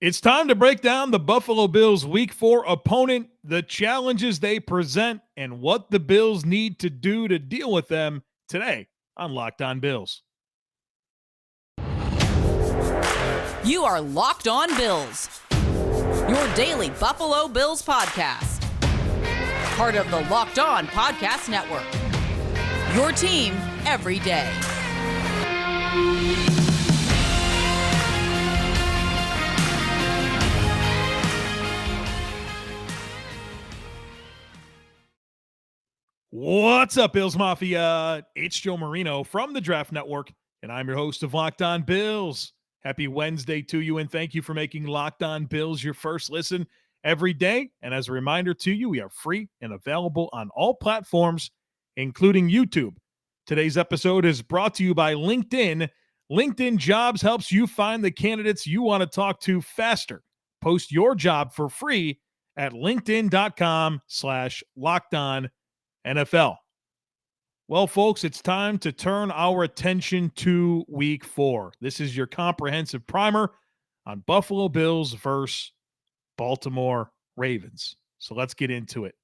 It's time to break down the Buffalo Bills Week 4 opponent, the challenges they present, and what the Bills need to do to deal with them today on Locked On Bills. You are Locked On Bills, your daily Buffalo Bills podcast. Part of the Locked On Podcast Network, your team every day. What's up, Bills Mafia? It's Joe Marino from the Draft Network, and I'm your host of Locked On Bills. Happy Wednesday to you, and thank you for making Locked On Bills your first listen every day. And as a reminder to you, we are free and available on all platforms, including YouTube. Today's episode is brought to you by LinkedIn. LinkedIn Jobs helps you find the candidates you want to talk to faster. Post your job for free at linkedin.com/lockedon NFL. Well, folks, it's time to turn our attention to Week 4. This is your comprehensive primer on Buffalo Bills versus Baltimore Ravens. So let's get into it.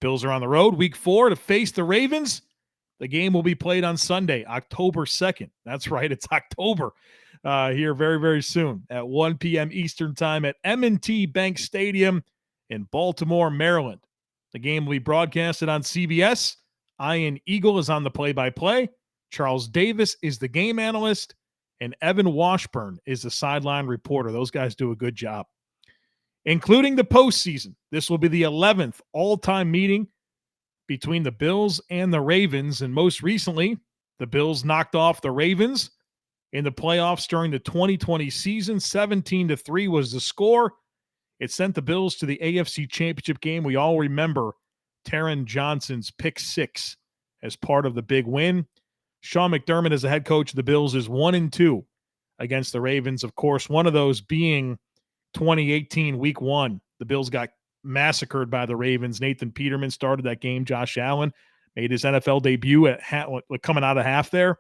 Bills are on the road Week 4 to face the Ravens. The game will be played on Sunday, October 2nd. That's right, it's October here very, very soon at 1 p.m. Eastern Time at M&T Bank Stadium in Baltimore, Maryland. The game will be broadcasted on CBS. Ian Eagle is on the play-by-play. Charles Davis is the game analyst. And Evan Washburn is the sideline reporter. Those guys do a good job. Including the postseason, this will be the 11th all-time meeting between the Bills and the Ravens. And most recently, the Bills knocked off the Ravens in the playoffs during the 2020 season. 17-3 was the score. It sent the Bills to the AFC Championship game. We all remember Taron Johnson's pick six as part of the big win. Sean McDermott, as the head coach of the Bills, is 1-2 against the Ravens. Of course, one of those being 2018 Week 1. The Bills got massacred by the Ravens. Nathan Peterman started that game. Josh Allen made his NFL debut at coming out of half there,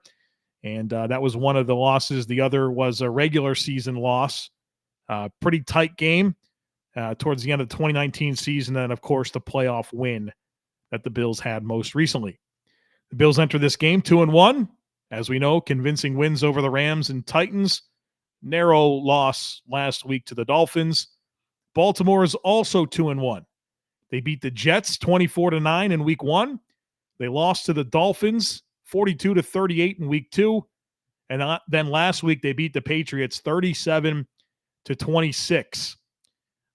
and that was one of the losses. The other was a regular season loss. Pretty tight game. Towards the end of the 2019 season, and of course the playoff win that the Bills had most recently. The Bills enter this game 2-1. As we know, convincing wins over the Rams and Titans. Narrow loss last week to the Dolphins. Baltimore is also 2-1. They beat the Jets 24-9 in Week 1. They lost to the Dolphins 42-38 in Week 2. And then last week they beat the Patriots 37-26.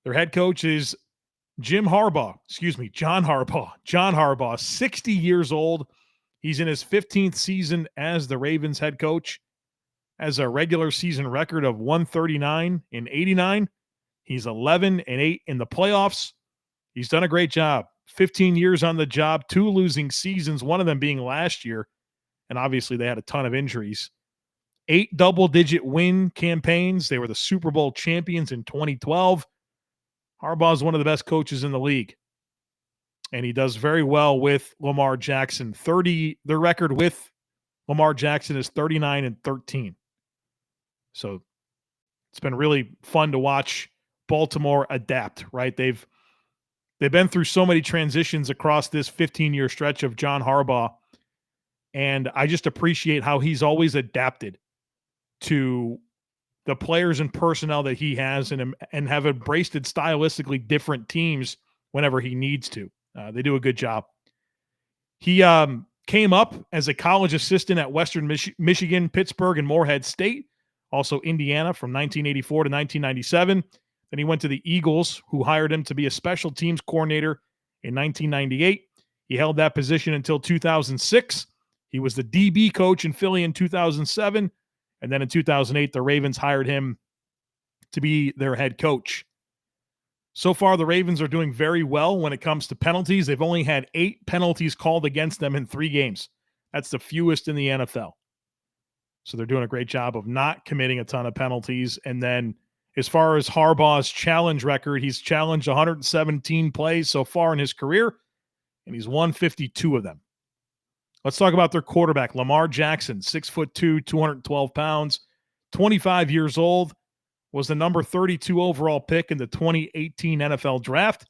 Their head coach is John Harbaugh, 60 years old. He's in his 15th season as the Ravens head coach. Has a regular season record of 139-89. He's 11-8 in the playoffs. He's done a great job. 15 years on the job, 2 losing seasons, one of them being last year. And obviously they had a ton of injuries. 8 double-digit win campaigns. They were the Super Bowl champions in 2012. Harbaugh is one of the best coaches in the league, and he does very well with Lamar Jackson. The record with Lamar Jackson is 39-13. So it's been really fun to watch Baltimore adapt, right? They've been through so many transitions across this 15-year stretch of John Harbaugh, and I just appreciate how he's always adapted to the players and personnel that he has and have embraced it stylistically different teams whenever he needs to. They do a good job. He came up as a college assistant at Western Michigan, Pittsburgh, and Morehead State, also Indiana from 1984 to 1997. Then he went to the Eagles, who hired him to be a special teams coordinator in 1998. He held that position until 2006. He was the DB coach in Philly in 2007. And then in 2008, the Ravens hired him to be their head coach. So far, the Ravens are doing very well when it comes to penalties. They've only had 8 penalties called against them in 3 games. That's the fewest in the NFL. So they're doing a great job of not committing a ton of penalties. And then as far as Harbaugh's challenge record, he's challenged 117 plays so far in his career, and he's won 52 of them. Let's talk about their quarterback, Lamar Jackson, 6'2", 212 pounds, 25 years old. was the number 32 overall pick in the 2018 NFL Draft.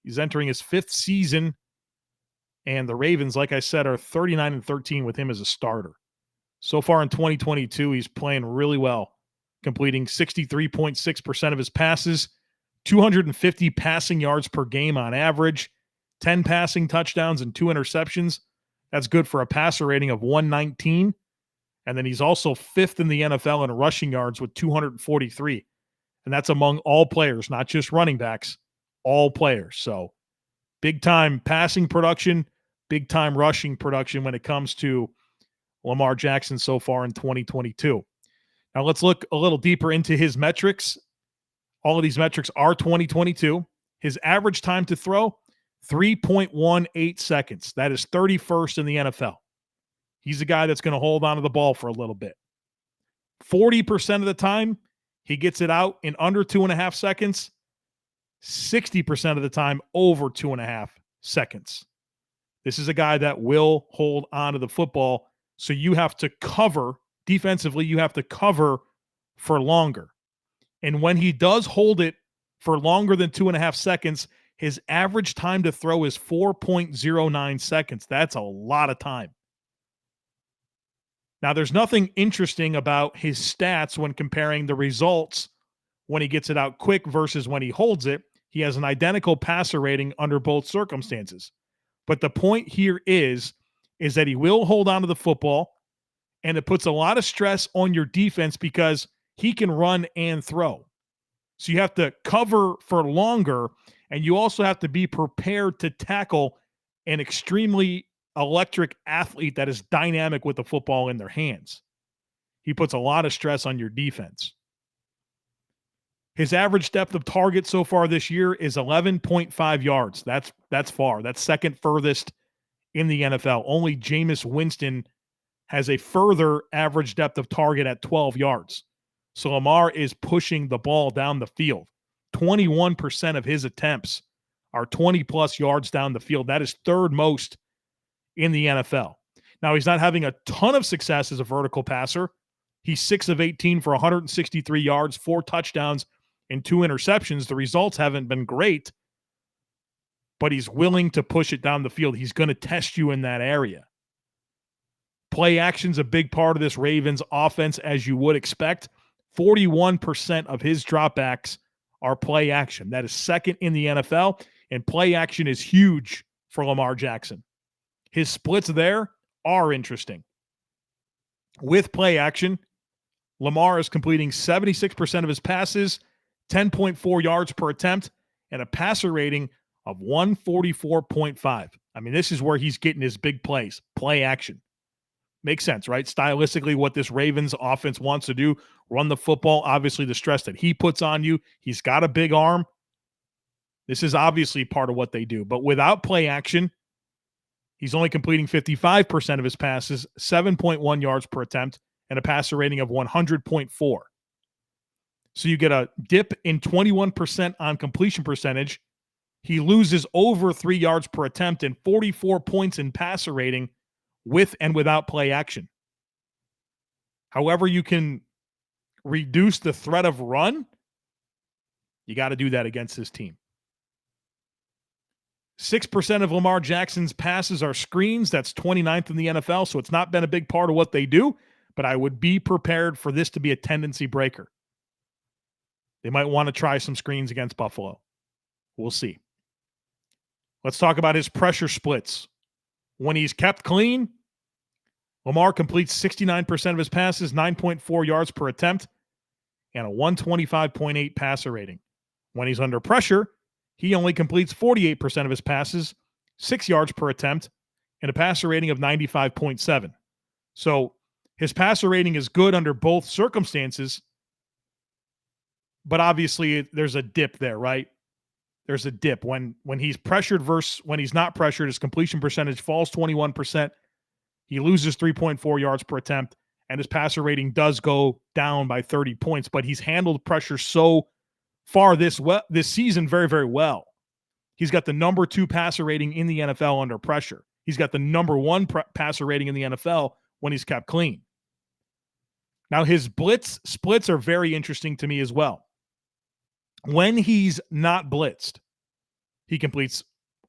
He's entering his 5th season, and the Ravens, like I said, are 39-13 with him as a starter. So far in 2022, he's playing really well, completing 63.6% of his passes, 250 passing yards per game on average, 10 passing touchdowns and 2 interceptions. That's good for a passer rating of 119. And then he's also 5th in the NFL in rushing yards with 243. And that's among all players, not just running backs, all players. So big-time passing production, big-time rushing production when it comes to Lamar Jackson so far in 2022. Now let's look a little deeper into his metrics. All of these metrics are 2022. His average time to throw, 3.18 seconds. That is 31st in the NFL. He's a guy that's going to hold on to the ball for a little bit. 40% of the time, he gets it out in under 2.5 seconds. 60% of the time, over 2.5 seconds. This is a guy that will hold on to the football, so you have to cover, defensively, you have to cover for longer. And when he does hold it for longer than 2.5 seconds, his average time to throw is 4.09 seconds. That's a lot of time. Now, there's nothing interesting about his stats when comparing the results when he gets it out quick versus when he holds it. He has an identical passer rating under both circumstances. But the point here is that he will hold on to the football, and it puts a lot of stress on your defense because he can run and throw. So you have to cover for longer, and you also have to be prepared to tackle an extremely electric athlete that is dynamic with the football in their hands. He puts a lot of stress on your defense. His average depth of target so far this year is 11.5 yards. That's far. That's second furthest in the NFL. Only Jameis Winston has a further average depth of target at 12 yards. So Lamar is pushing the ball down the field. 21% of his attempts are 20-plus yards down the field. That is third most in the NFL. Now, he's not having a ton of success as a vertical passer. He's 6 of 18 for 163 yards, 4 touchdowns, and 2 interceptions. The results haven't been great, but he's willing to push it down the field. He's going to test you in that area. Play action's a big part of this Ravens offense, as you would expect. 41% of his dropbacks are play action. That is second in the NFL, and play action is huge for Lamar Jackson. His splits there are interesting. With play action, Lamar is completing 76% of his passes, 10.4 yards per attempt, and a passer rating of 144.5. I mean, this is where he's getting his big plays, play action. Makes sense, right? Stylistically, what this Ravens offense wants to do, run the football, obviously the stress that he puts on you. He's got a big arm. This is obviously part of what they do. But without play action, he's only completing 55% of his passes, 7.1 yards per attempt, and a passer rating of 100.4. So you get a dip in 21% on completion percentage. He loses over 3 yards per attempt and 44 points in passer rating with and without play action. However, you can reduce the threat of run, you got to do that against this team. 6% of Lamar Jackson's passes are screens. That's 29th in the NFL, so it's not been a big part of what they do, but I would be prepared for this to be a tendency breaker. They might want to try some screens against Buffalo. We'll see. Let's talk about his pressure splits. When he's kept clean, Lamar completes 69% of his passes, 9.4 yards per attempt, and a 125.8 passer rating. When he's under pressure, he only completes 48% of his passes, 6 yards per attempt, and a passer rating of 95.7. So his passer rating is good under both circumstances, but obviously there's a dip there, right? There's a dip. When he's pressured versus when he's not pressured, his completion percentage falls 21%. He loses 3.4 yards per attempt, and his passer rating does go down by 30 points, but he's handled pressure so far this season very, very well. He's got the number 2 passer rating in the NFL under pressure. He's got the number 1 passer rating in the NFL when he's kept clean. Now, his blitz splits are very interesting to me as well. When he's not blitzed, he completes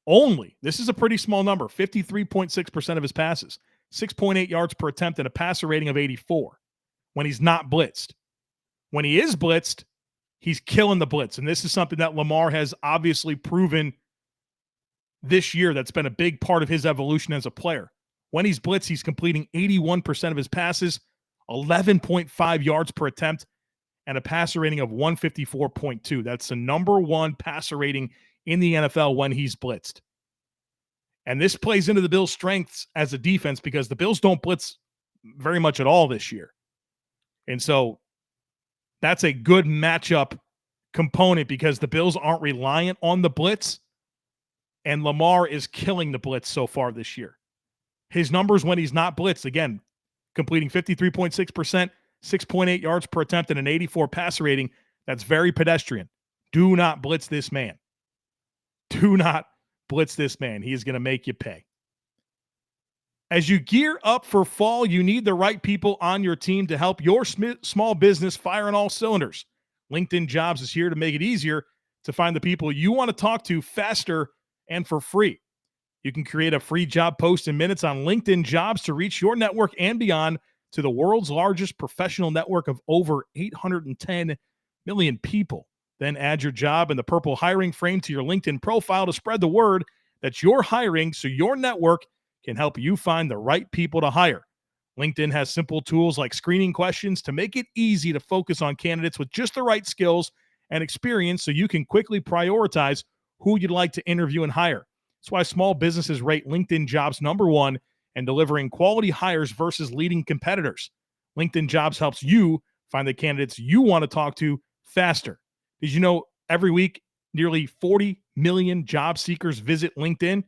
only, this is a pretty small number, 53.6% of his passes, 6.8 yards per attempt, and a passer rating of 84 when he's not blitzed. When he is blitzed, he's killing the blitz. And this is something that Lamar has obviously proven this year. That's been a big part of his evolution as a player. When he's blitzed, he's completing 81% of his passes, 11.5 yards per attempt, and a passer rating of 154.2. That's the number one passer rating in the NFL when he's blitzed. And this plays into the Bills' strengths as a defense because the Bills don't blitz very much at all this year. And so that's a good matchup component because the Bills aren't reliant on the blitz, and Lamar is killing the blitz so far this year. His numbers when he's not blitzed, again, completing 53.6%, 6.8 yards per attempt, and an 84 passer rating. That's very pedestrian. Do not blitz this man. Do not blitz this man. He is going to make you pay. As you gear up for fall, you need the right people on your team to help your small business fire on all cylinders. LinkedIn Jobs is here to make it easier to find the people you want to talk to faster and for free. You can create a free job post in minutes on LinkedIn Jobs to reach your network and beyond to the world's largest professional network of over 810 million people. Then add your job in the purple hiring frame to your LinkedIn profile to spread the word that you're hiring so your network can help you find the right people to hire. LinkedIn has simple tools like screening questions to make it easy to focus on candidates with just the right skills and experience so you can quickly prioritize who you'd like to interview and hire. That's why small businesses rate LinkedIn Jobs #1 and delivering quality hires versus leading competitors. LinkedIn Jobs helps you find the candidates you want to talk to faster. Did you know every week nearly 40 million job seekers visit LinkedIn?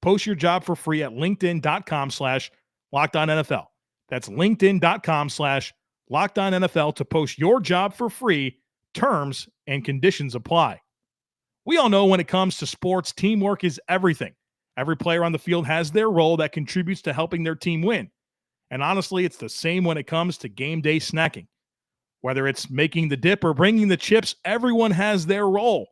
Post your job for free at linkedin.com/LockedOnNFL. That's linkedin.com/LockedOnNFL to post your job for free. Terms and conditions apply. We all know when it comes to sports, teamwork is everything. Every player on the field has their role that contributes to helping their team win. And honestly, it's the same when it comes to game day snacking. Whether it's making the dip or bringing the chips, everyone has their role.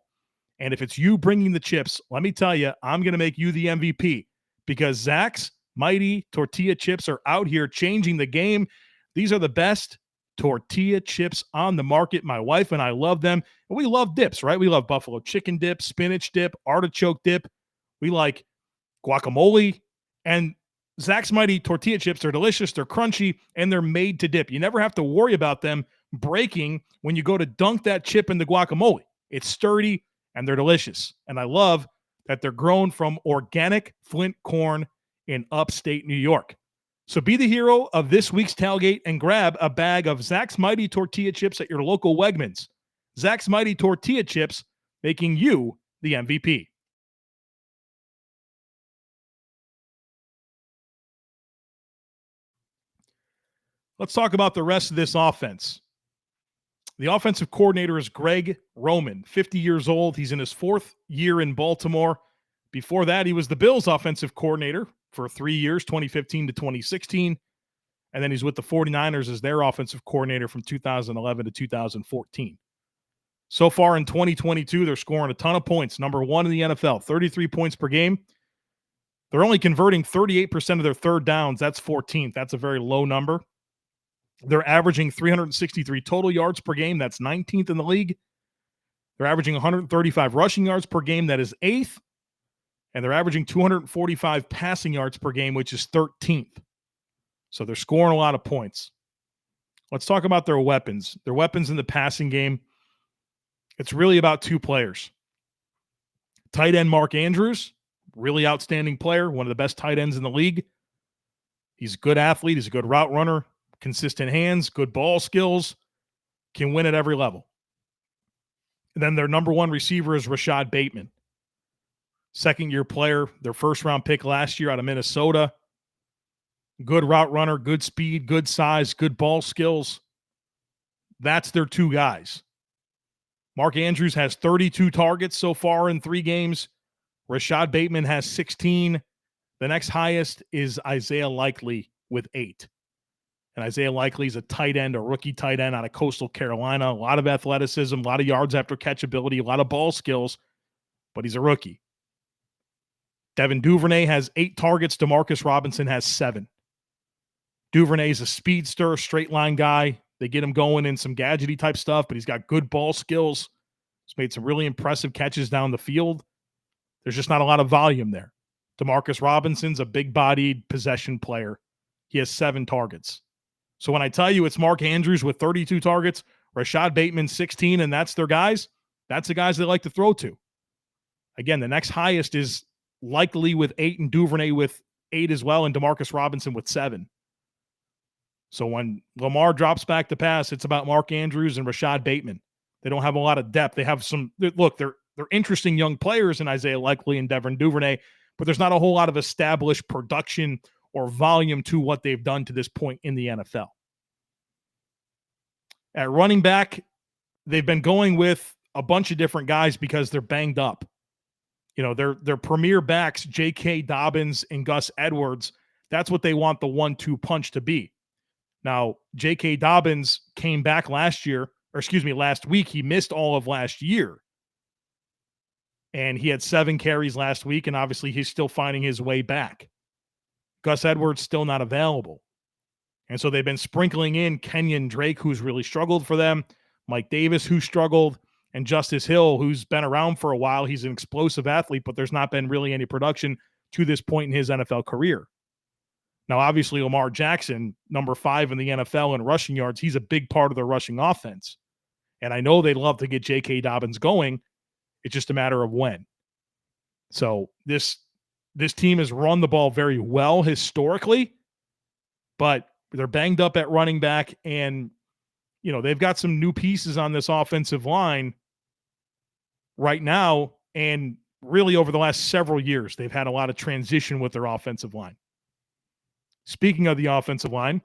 And if it's you bringing the chips, let me tell you, I'm going to make you the MVP because Zach's Mighty Tortilla Chips are out here changing the game. These are the best tortilla chips on the market. My wife and I love them. And we love dips, right? We love buffalo chicken dip, spinach dip, artichoke dip. We like guacamole. And Zach's Mighty Tortilla Chips are delicious. They're crunchy, and they're made to dip. You never have to worry about them breaking when you go to dunk that chip in the guacamole. It's sturdy, and they're delicious. And I love that they're grown from organic Flint corn in upstate New York. So be the hero of this week's tailgate and grab a bag of Zach's Mighty Tortilla Chips at your local Wegmans. Zach's Mighty Tortilla Chips, making you the MVP. Let's talk about the rest of this offense. The offensive coordinator is Greg Roman, 50 years old. He's in his fourth year in Baltimore. Before that, he was the Bills' offensive coordinator for 3 years, 2015 to 2016. And then he's with the 49ers as their offensive coordinator from 2011 to 2014. So far in 2022, they're scoring a ton of points. Number one in the NFL, 33 points per game. They're only converting 38% of their third downs. That's 14th. That's a very low number. They're averaging 363 total yards per game. That's 19th in the league. They're averaging 135 rushing yards per game. That is 8th. And they're averaging 245 passing yards per game, which is 13th. So they're scoring a lot of points. Let's talk about their weapons. Their weapons in the passing game. It's really about two players. Tight end Mark Andrews, really outstanding player, one of the best tight ends in the league. He's a good athlete. He's a good route runner. Consistent hands, good ball skills, can win at every level. And then their number one receiver is Rashod Bateman. Second-year player, their first-round pick last year out of Minnesota. Good route runner, good speed, good size, good ball skills. That's their two guys. Mark Andrews has 32 targets so far in 3 games. Rashod Bateman has 16. The next highest is Isaiah Likely with 8. And Isaiah Likely is a tight end, a rookie tight end out of Coastal Carolina. A lot of athleticism, a lot of yards after catch ability, a lot of ball skills, but he's a rookie. Devin Duvernay has 8 targets. Demarcus Robinson has 7. Duvernay is a speedster, straight line guy. They get him going in some gadgety type stuff, but he's got good ball skills. He's made some really impressive catches down the field. There's just not a lot of volume there. Demarcus Robinson's a big-bodied possession player. He has 7 targets. So when I tell you it's Mark Andrews with 32 targets, Rashod Bateman 16, and that's their guys, that's the guys they like to throw to. Again, the next highest is Likely with 8 and Duvernay with 8 as well, and Demarcus Robinson with 7. So when Lamar drops back to pass, it's about Mark Andrews and Rashod Bateman. They don't have a lot of depth. They have some – look, they're interesting young players in Isaiah Likely and Devin Duvernay, but there's not a whole lot of established production or volume to what they've done to this point in the NFL. At running back, they've been going with a bunch of different guys because they're banged up. You know, their premier backs, J.K. Dobbins and Gus Edwards, that's what they want the 1-2 punch to be. Now, J.K. Dobbins came back last week. He missed all of last year. And he had 7 carries last week, and obviously he's still finding his way back. Gus Edwards still not available. And so they've been sprinkling in Kenyon Drake, who's really struggled for them, Mike Davis, who struggled, and Justice Hill, who's been around for a while. He's an explosive athlete, but there's not been really any production to this point in his NFL career. Now, obviously, Lamar Jackson, number 5 in the NFL in rushing yards, he's a big part of their rushing offense. And I know they'd love to get J.K. Dobbins going. It's just a matter of when. So this team has run the ball very well historically, but they're banged up at running back, and you know, they've got some new pieces on this offensive line right now, and really over the last several years, they've had a lot of transition with their offensive line. Speaking of the offensive line,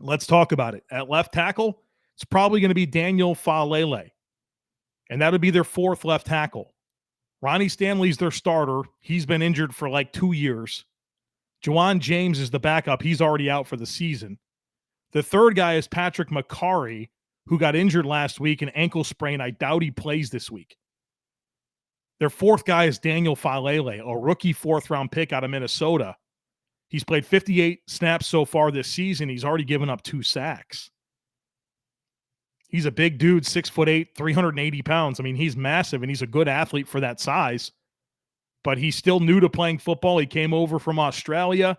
let's talk about it. At left tackle, it's probably going to be Daniel Faalele, and that'll be their 4th left tackle. Ronnie Stanley's their starter. He's been injured for like 2 years. Juwan James is the backup. He's already out for the season. The 3rd guy is Patrick McCarry, who got injured last week, an ankle sprain. I doubt he plays this week. Their 4th guy is Daniel Faalele, a rookie 4th-round pick out of Minnesota. He's played 58 snaps so far this season. He's already given up 2 sacks. He's a big dude, 6'8", 380 pounds. I mean, he's massive, and he's a good athlete for that size. But he's still new to playing football. He came over from Australia,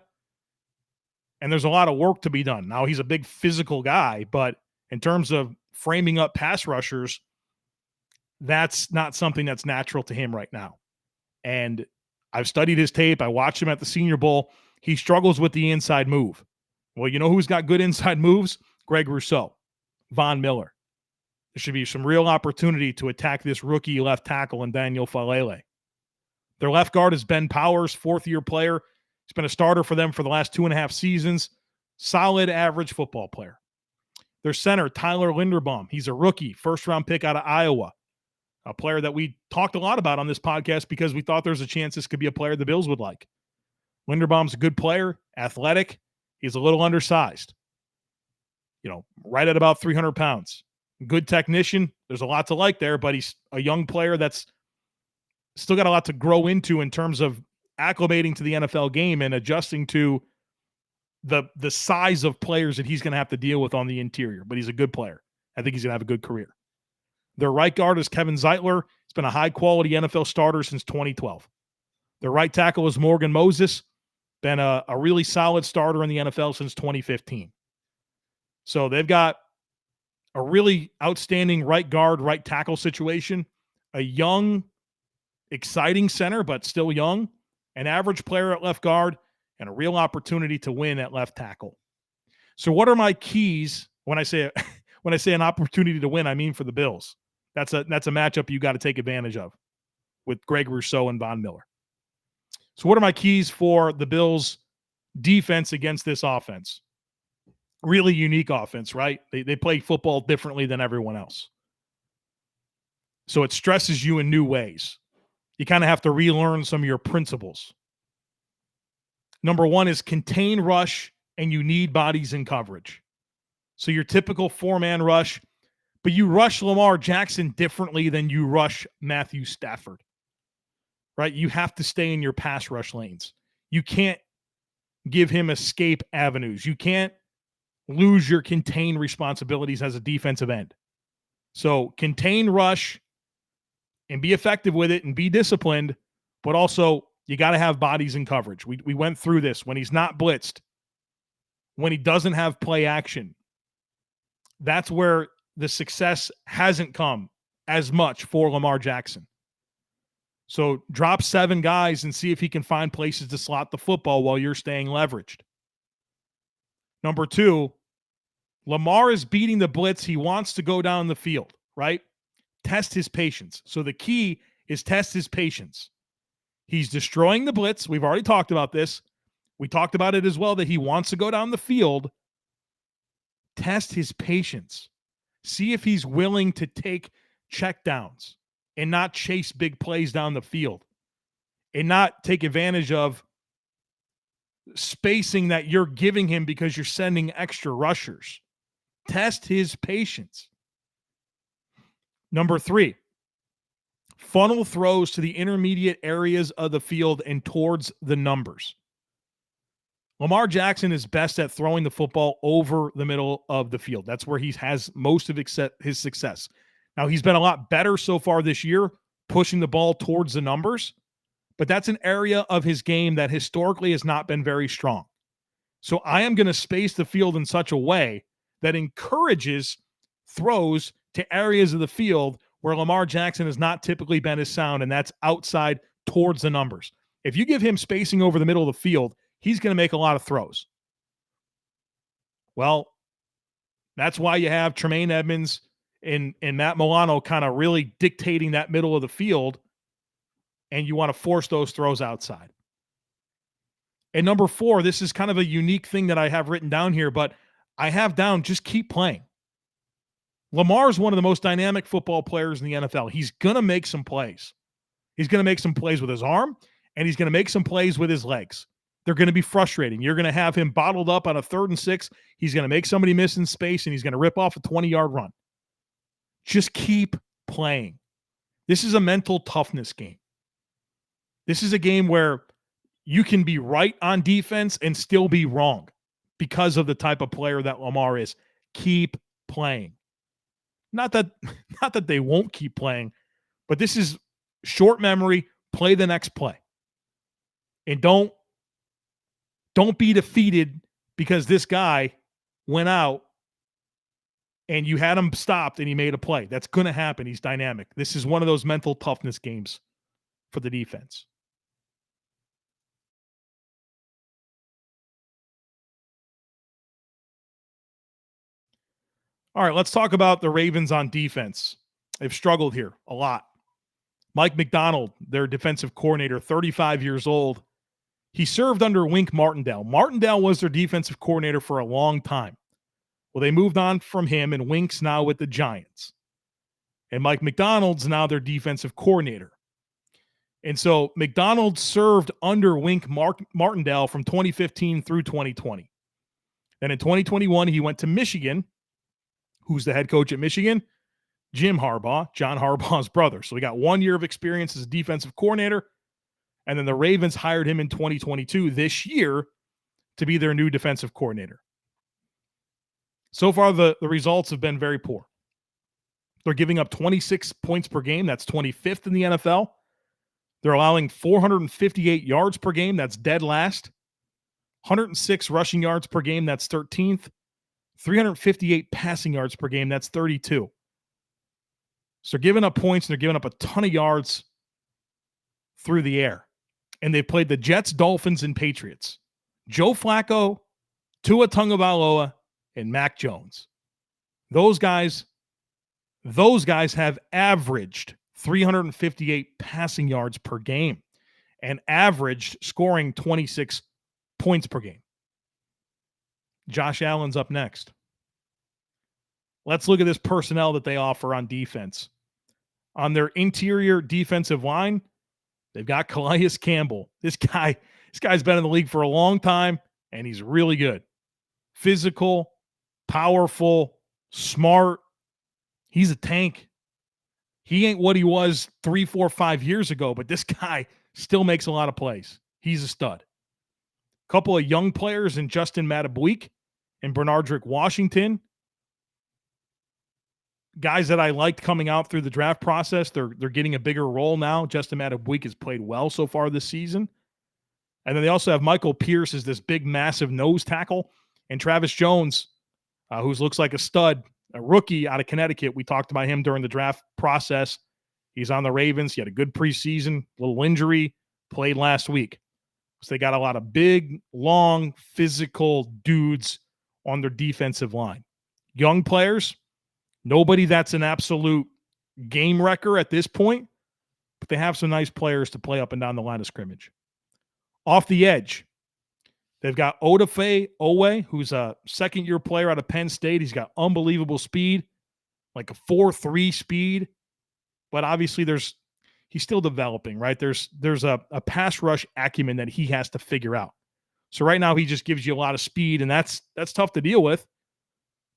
and there's a lot of work to be done. Now, he's a big physical guy, but in terms of framing up pass rushers, that's not something that's natural to him right now. And I've studied his tape. I watched him at the Senior Bowl. He struggles with the inside move. Well, you know who's got good inside moves? Greg Rousseau, Von Miller. There should be some real opportunity to attack this rookie left tackle in Daniel Faalele. Their left guard is Ben Powers, 4th-year player. He's been a starter for them for the last 2.5 seasons. Solid, average football player. Their center, Tyler Linderbaum. He's a rookie, 1st-round pick out of Iowa. A player that we talked a lot about on this podcast because we thought there's a chance this could be a player the Bills would like. Linderbaum's a good player, athletic. He's a little undersized. You know, right at about 300 pounds. Good technician. There's a lot to like there, but he's a young player that's still got a lot to grow into in terms of acclimating to the NFL game and adjusting to the size of players that he's going to have to deal with on the interior. But he's a good player. I think he's going to have a good career. Their right guard is Kevin Zeitler. He's been a high-quality NFL starter since 2012. Their right tackle is Morgan Moses. Been a really solid starter in the NFL since 2015. So they've got a really outstanding right guard, right tackle situation. A young, exciting center, but still young. An average player at left guard, and a real opportunity to win at left tackle. So what are my keys when I say an opportunity to win? I mean for the Bills. That's a matchup you got to take advantage of with Greg Rousseau and Von Miller. So what are my keys for the Bills' defense against this offense? Really unique offense, right? They play football differently than everyone else. So it stresses you in new ways. You kind of have to relearn some of your principles. Number 1 is contain rush, and you need bodies in coverage. So your typical 4-man rush, but you rush Lamar Jackson differently than you rush Matthew Stafford, right? You have to stay in your pass rush lanes. You can't give him escape avenues. You can't lose your contain responsibilities as a defensive end. So contain rush and be effective with it and be disciplined, but also you got to have bodies in coverage. We went through this. When he's not blitzed, when he doesn't have play action, that's where the success hasn't come as much for Lamar Jackson. So drop 7 guys and see if he can find places to slot the football while you're staying leveraged. Number 2, Lamar is beating the blitz. He wants to go down the field, right? Test his patience. So the key is test his patience. He's destroying the blitz. We've already talked about this. We talked about it as well, that he wants to go down the field. Test his patience. See if he's willing to take checkdowns and not chase big plays down the field and not take advantage of spacing that you're giving him because you're sending extra rushers. Test his patience. Number 3, funnel throws to the intermediate areas of the field and towards the numbers. Lamar Jackson is best at throwing the football over the middle of the field. That's where he has most of his success. Now, he's been a lot better so far this year, pushing the ball towards the numbers, but that's an area of his game that historically has not been very strong. So I am going to space the field in such a way that encourages throws to areas of the field where Lamar Jackson has not typically been as sound, and that's outside towards the numbers. If you give him spacing over the middle of the field, he's going to make a lot of throws. Well, that's why you have Tremaine Edmonds and Matt Milano kind of really dictating that middle of the field, and you want to force those throws outside. And number 4, this is kind of a unique thing that I have written down here, but I have down just keep playing. Lamar is one of the most dynamic football players in the NFL. He's going to make some plays. He's going to make some plays with his arm, and he's going to make some plays with his legs. They're going to be frustrating. You're going to have him bottled up on a 3rd and 6. He's going to make somebody miss in space, and he's going to rip off a 20-yard run. Just keep playing. This is a mental toughness game. This is a game where you can be right on defense and still be wrong because of the type of player that Lamar is. Keep playing. Not that they won't keep playing, but this is short memory. Play the next play. And don't be defeated because this guy went out and you had him stopped and he made a play. That's going to happen. He's dynamic. This is one of those mental toughness games for the defense. All right, let's talk about the Ravens on defense. They've struggled here a lot. Mike McDonald, their defensive coordinator, 35 years old. He served under Wink Martindale. Martindale was their defensive coordinator for a long time. Well, they moved on from him, and Wink's now with the Giants. And Mike McDonald's now their defensive coordinator. And so McDonald served under Wink Martindale from 2015 through 2020. Then in 2021, he went to Michigan. Who's the head coach at Michigan? Jim Harbaugh, John Harbaugh's brother. So he got 1 year of experience as a defensive coordinator. And then the Ravens hired him in 2022, this year, to be their new defensive coordinator. So far, the results have been very poor. They're giving up 26 points per game. That's 25th in the NFL. They're allowing 458 yards per game. That's dead last. 106 rushing yards per game. That's 13th. 358 passing yards per game. That's 32. So they're giving up points, and they're giving up a ton of yards through the air. And they've played the Jets, Dolphins, and Patriots. Joe Flacco, Tua Tagovailoa, and Mac Jones. Those guys have averaged 358 passing yards per game and averaged scoring 26 points per game. Josh Allen's up next. Let's look at this personnel that they offer on defense. On their interior defensive line, they've got Elias Campbell. This guy's been in the league for a long time, and he's really good. Physical, powerful, smart. He's a tank. He ain't what he was 3, 4, 5 years ago, but this guy still makes a lot of plays. He's a stud. Couple of young players in Justin Matabweek and Bernardrick Washington. Guys that I liked coming out through the draft process. They're getting a bigger role now. Justin Matabweek has played well so far this season. And then they also have Michael Pierce as this big, massive nose tackle. And Travis Jones, who looks like a stud, a rookie out of Connecticut. We talked about him during the draft process. He's on the Ravens. He had a good preseason, little injury, played last week. So they got a lot of big, long, physical dudes on their defensive line. Young players, nobody that's an absolute game wrecker at this point, but they have some nice players to play up and down the line of scrimmage. Off the edge, they've got Odafe Owe, who's a second-year player out of Penn State. He's got unbelievable speed, like a 4.3 speed, but obviously he's still developing, right? There's a pass rush acumen that he has to figure out. So right now he just gives you a lot of speed, and that's tough to deal with,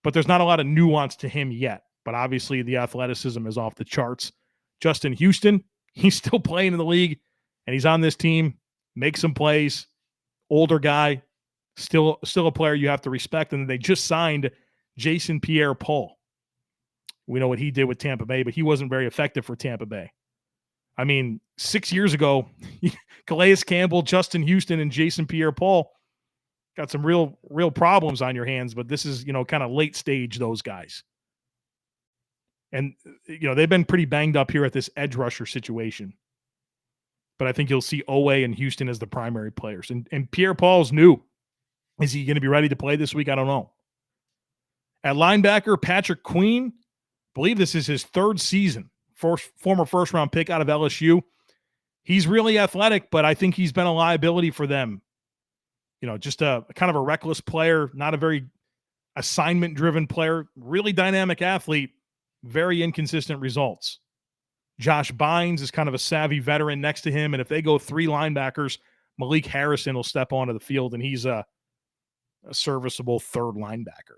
but there's not a lot of nuance to him yet. But obviously the athleticism is off the charts. Justin Houston, he's still playing in the league, and he's on this team, makes some plays, older guy, still a player you have to respect. And they just signed Jason Pierre-Paul. We know what he did with Tampa Bay, but he wasn't very effective for Tampa Bay. I mean, 6 years ago, Elias Campbell, Justin Houston, and Jason Pierre-Paul got some real problems on your hands, but this is, kind of late stage, those guys. And, they've been pretty banged up here at this edge rusher situation. But I think you'll see Owe and Houston as the primary players. And Pierre-Paul's new. Is he going to be ready to play this week? I don't know. At linebacker, Patrick Queen, I believe this is his third season. Former first-round pick out of LSU. He's really athletic, but I think he's been a liability for them. Just a kind of a reckless player, not a very assignment-driven player, really dynamic athlete, very inconsistent results. Josh Bynes is kind of a savvy veteran next to him, and if they go 3 linebackers, Malik Harrison will step onto the field, and he's a serviceable third linebacker.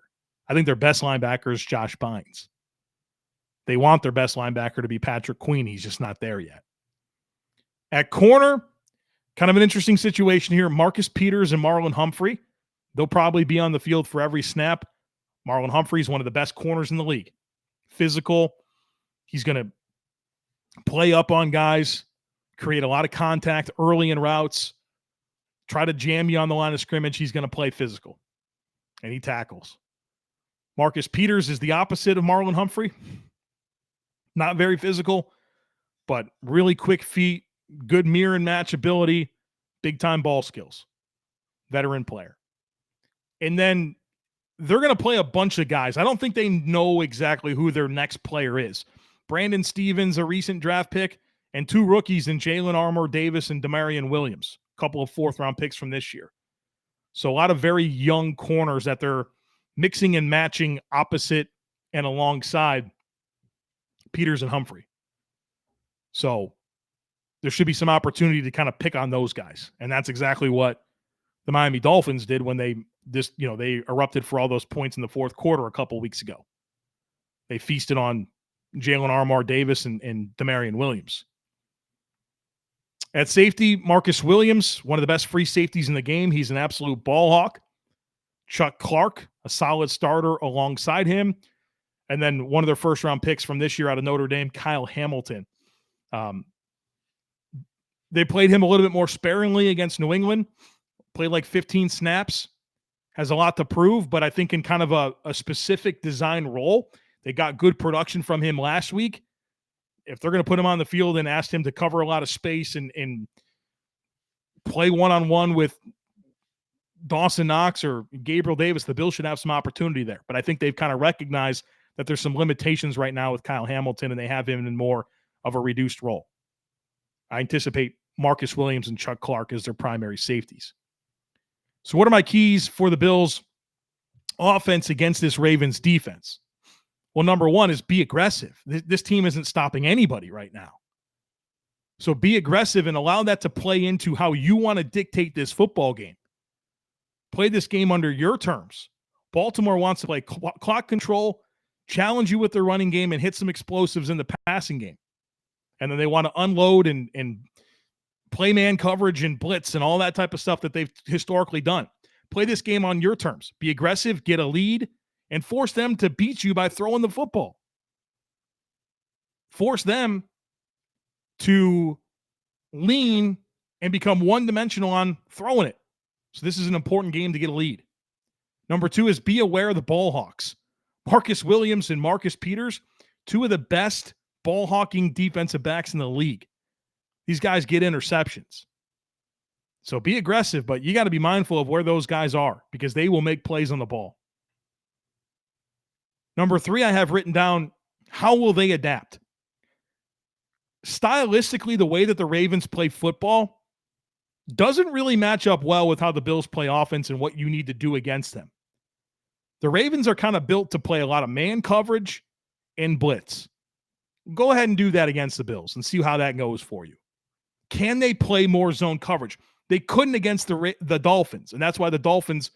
I think their best linebacker is Josh Bynes. They want their best linebacker to be Patrick Queen. He's just not there yet. At corner, kind of an interesting situation here. Marcus Peters and Marlon Humphrey. They'll probably be on the field for every snap. Marlon Humphrey is one of the best corners in the league. Physical. He's going to play up on guys, create a lot of contact early in routes, try to jam you on the line of scrimmage. He's going to play physical, and he tackles. Marcus Peters is the opposite of Marlon Humphrey. Not very physical, but really quick feet, good mirror and match ability, big-time ball skills. Veteran player. And then they're going to play a bunch of guys. I don't think they know exactly who their next player is. Brandon Stevens, a recent draft pick, and 2 rookies in Jalen Armour-Davis and Demarion Williams, a couple of fourth-round picks from this year. So a lot of very young corners that they're mixing and matching opposite and alongside Peters and Humphrey. So there should be some opportunity to kind of pick on those guys. And that's exactly what the Miami Dolphins did when they erupted for all those points in the fourth quarter a couple weeks ago. They feasted on Jalen Armour-Davis and Demarion Williams. At safety, Marcus Williams, one of the best free safeties in the game. He's an absolute ball hawk. Chuck Clark, a solid starter alongside him. And then one of their first-round picks from this year out of Notre Dame, Kyle Hamilton. They played him a little bit more sparingly against New England. Played like 15 snaps. Has a lot to prove, but I think in kind of a specific design role. They got good production from him last week. If they're going to put him on the field and ask him to cover a lot of space and play one-on-one with Dawson Knox or Gabriel Davis, the Bills should have some opportunity there. But I think they've kind of recognized that there's some limitations right now with Kyle Hamilton, and they have him in more of a reduced role. I anticipate Marcus Williams and Chuck Clark as their primary safeties. So what are my keys for the Bills' offense against this Ravens defense? Well, number one is be aggressive. This team isn't stopping anybody right now. So be aggressive and allow that to play into how you want to dictate this football game. Play this game under your terms. Baltimore wants to play clock control, challenge you with their running game, and hit some explosives in the passing game. And then they want to unload and play man coverage and blitz and all that type of stuff that they've historically done. Play this game on your terms. Be aggressive, get a lead, and force them to beat you by throwing the football. Force them to lean and become one-dimensional on throwing it. So this is an important game to get a lead. Number 2 is be aware of the ball hawks. Marcus Williams and Marcus Peters, 2 of the best ball hawking defensive backs in the league. These guys get interceptions. So be aggressive, but you got to be mindful of where those guys are because they will make plays on the ball. Number 3, I have written down, how will they adapt? Stylistically, the way that the Ravens play football doesn't really match up well with how the Bills play offense and what you need to do against them. The Ravens are kind of built to play a lot of man coverage and blitz. Go ahead and do that against the Bills and see how that goes for you. Can they play more zone coverage? They couldn't against the Dolphins, and that's why the Dolphins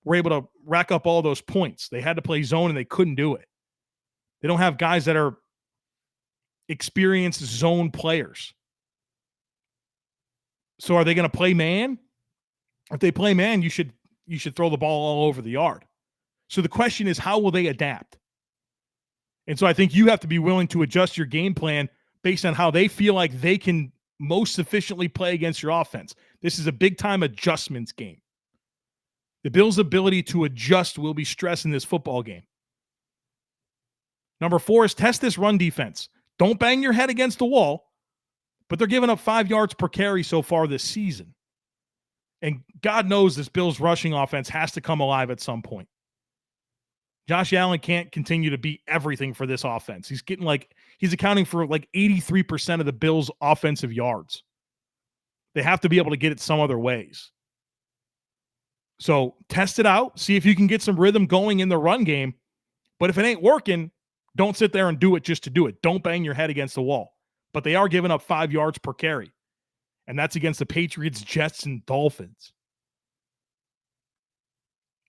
were able to rack up all those points. They had to play zone, and they couldn't do it. They don't have guys that are experienced zone players. So are they going to play man? If they play man, you should throw the ball all over the yard. So the question is, how will they adapt? And so I think you have to be willing to adjust your game plan based on how they feel like they can most efficiently play against your offense. This is a big-time adjustments game. The Bills' ability to adjust will be stressed in this football game. Number 4 is test this run defense. Don't bang your head against the wall, but they're giving up 5 yards per carry so far this season. And God knows this Bills rushing offense has to come alive at some point. Josh Allen can't continue to be everything for this offense. He's accounting for 83% of the Bills' offensive yards. They have to be able to get it some other ways. So test it out. See if you can get some rhythm going in the run game. But if it ain't working, don't sit there and do it just to do it. Don't bang your head against the wall. But they are giving up 5 yards per carry. And that's against the Patriots, Jets, and Dolphins.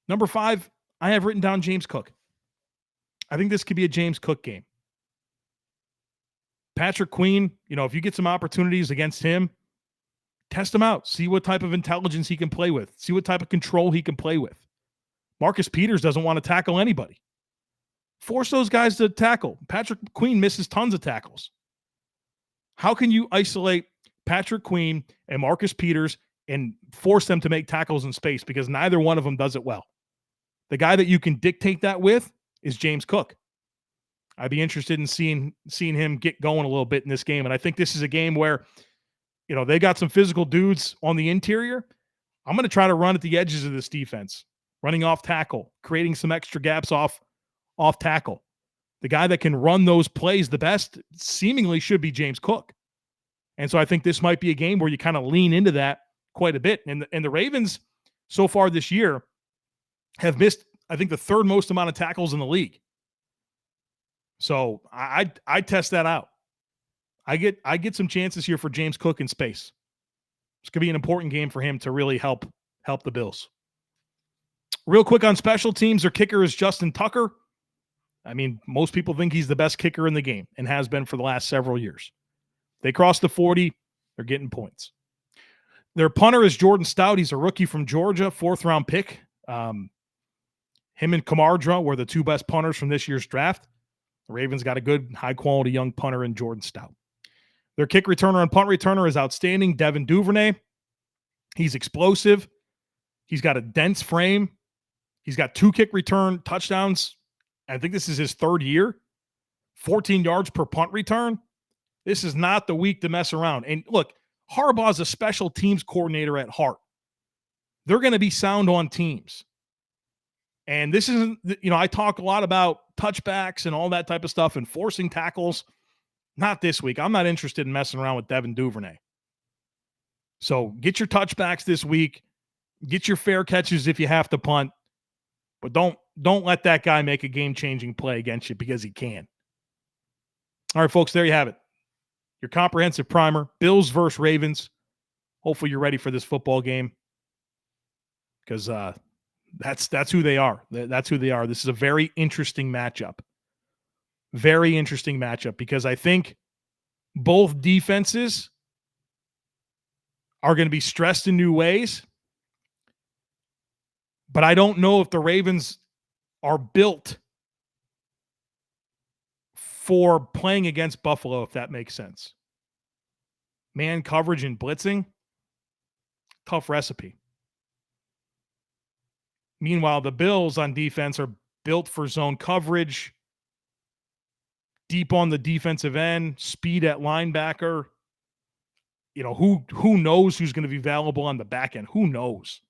Number 5, I have written down James Cook. I think this could be a James Cook game. Patrick Queen, if you get some opportunities against him, test him out. See what type of intelligence he can play with. See what type of control he can play with. Marcus Peters doesn't want to tackle anybody. Force those guys to tackle. Patrick Queen misses tons of tackles. How can you isolate Patrick Queen and Marcus Peters and force them to make tackles in space? Because neither one of them does it well. The guy that you can dictate that with is James Cook. I'd be interested in seeing him get going a little bit in this game. And I think this is a game where, they got some physical dudes on the interior. I'm going to try to run at the edges of this defense, running off tackle, creating some extra gaps off tackle. The guy that can run those plays the best seemingly should be James Cook. And so I think this might be a game where you kind of lean into that quite a bit. And the Ravens so far this year have missed, I think, the 3rd most amount of tackles in the league. So I test that out. I get some chances here for James Cook in space. It's going to be an important game for him to really help the Bills. Real quick on special teams, their kicker is Justin Tucker. I mean, most people think he's the best kicker in the game and has been for the last several years. They cross the 40, they're getting points. Their punter is Jordan Stout. He's a rookie from Georgia, 4th-round pick. Him and Kamardra were the 2 best punters from this year's draft. The Ravens got a good, high-quality young punter in Jordan Stout. Their kick returner and punt returner is outstanding, Devin Duvernay. He's explosive. He's got a dense frame. He's got 2 kick return touchdowns. I think this is his 3rd year. 14 yards per punt return. This is not the week to mess around. And look, Harbaugh's a special teams coordinator at heart. They're going to be sound on teams. And this isn't, I talk a lot about touchbacks and all that type of stuff and forcing tackles. Not this week. I'm not interested in messing around with Devin Duvernay. So get your touchbacks this week. Get your fair catches if you have to punt. But don't let that guy make a game-changing play against you because he can. All right, folks, there you have it. Your comprehensive primer, Bills versus Ravens. Hopefully you're ready for this football game because That's who they are. That's who they are. This is a very interesting matchup. Very interesting matchup because I think both defenses are going to be stressed in new ways. But I don't know if the Ravens are built for playing against Buffalo, if that makes sense. Man coverage and blitzing, tough recipe. Meanwhile, the Bills on defense are built for zone coverage, deep on the defensive end, speed at linebacker. You know, who knows who's going to be available on the back end? Who knows?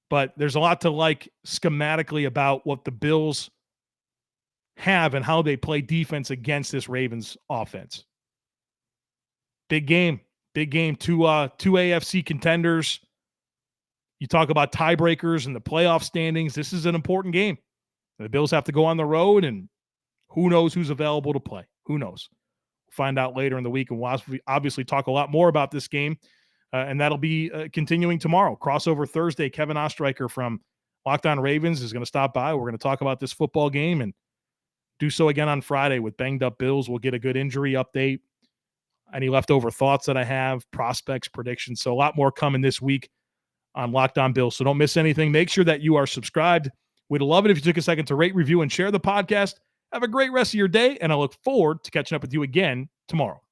But there's a lot to like schematically about what the Bills have and how they play defense against this Ravens offense. Big game. Two AFC contenders. You talk about tiebreakers and the playoff standings. This is an important game. The Bills have to go on the road, and who knows who's available to play? Who knows? We'll find out later in the week, and we'll obviously talk a lot more about this game. And that'll be continuing tomorrow. Crossover Thursday, Kevin Ostreicher from Locked On Ravens is going to stop by. We're going to talk about this football game and do so again on Friday with Banged Up Bills. We'll get a good injury update, any leftover thoughts that I have, prospects, predictions. So a lot more coming this week on Locked On Bills. So don't miss anything. Make sure that you are subscribed. We'd love it if you took a second to rate, review, and share the podcast. Have a great rest of your day, and I look forward to catching up with you again tomorrow.